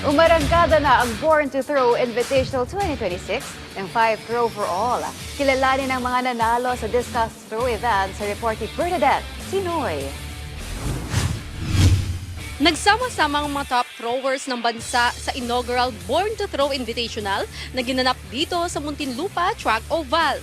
Umarangkada na ang Born to Throw Invitational 2026 ng 5 Throw for All. Kilalanin ang mga nanalo sa discus throw event sa report ni Bernadette Sinoy. Nagsama-sama ang mga top throwers ng bansa sa inaugural Born to Throw Invitational na ginanap dito sa Muntinlupa Track Oval.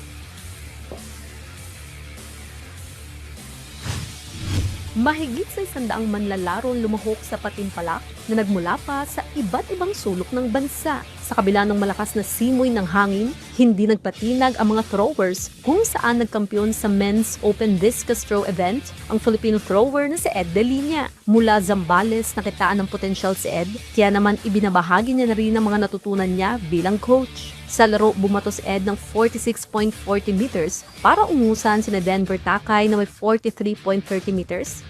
Mahigit sa 100 manlalarong lumahok sa patimpalak na nagmula pa sa iba't ibang sulok ng bansa. Sa kabila ng malakas na simoy ng hangin, hindi nagpatinag ang mga throwers kung saan nagkampiyon sa Men's Open Discus Throw event ang Filipino thrower na si Ed De Liña. Mula Zambales nakitaan ng potensyal si Ed, kaya naman ibinabahagi niya na rin ang mga natutunan niya bilang coach. Sa laro, bumato si Ed ng 46.40 meters para umusan sina Denver Takay na may 43.30 meters.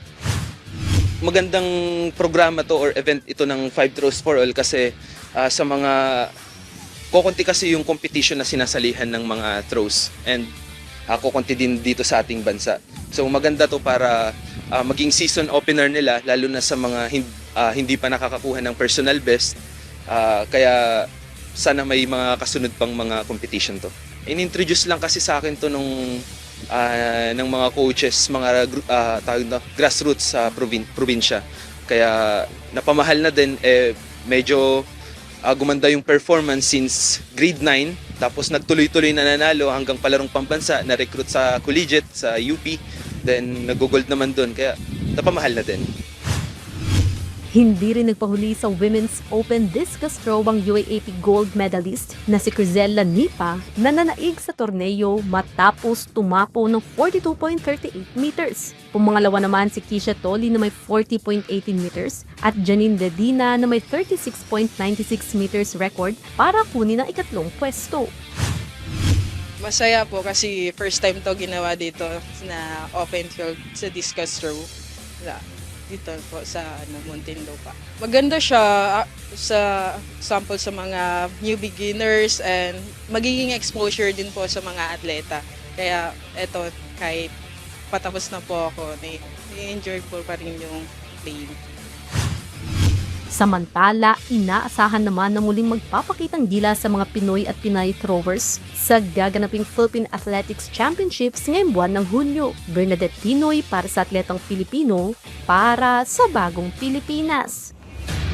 Magandang programa to or event ito ng 5 Throws for All kasi sa mga kukunti kasi yung competition na sinasalihan ng mga throws and kukunti din dito sa ating bansa. So maganda to para maging season opener nila lalo na sa mga hindi pa nakakakuha ng personal best. Kaya sana may mga kasunod pang mga competition to. In-introduce lang kasi sa akin to ng mga coaches, mga grassroots sa probinsya. Kaya napamahal na din, medyo gumanda yung performance since grade 9. Tapos nagtuloy-tuloy na nanalo hanggang palarong pambansa, na-recruit sa collegiate, sa UP. Then nag-gold naman doon, kaya napamahal na din. Hindi rin nagpahuli sa Women's Open Discus Throw ang UAAP gold medalist na si Crizella Nipa na nanaig sa torneo matapos tumapo ng 42.38 meters. Pumangalawa naman si Kisha Toli na may 40.18 meters at Janine Dedina na may 36.96 meters record para kunin ang ikatlong pwesto. Masaya po kasi first time to ginawa dito na open field sa discus throw. Dito po sa Muntinlupa. Maganda siya sa sample sa mga new beginners and magiging exposure din po sa mga atleta. Kaya eto, kahit patapos na po ako, na-enjoy po pa rin yung playing. Samantala, inaasahan naman na muling magpapakitang gila sa mga Pinoy at Pinay throwers sa gaganaping Philippine Athletics Championships ngayong buwan ng Hunyo. Bernadette Tinoy para sa Atletang Pilipino, para sa Bagong Pilipinas.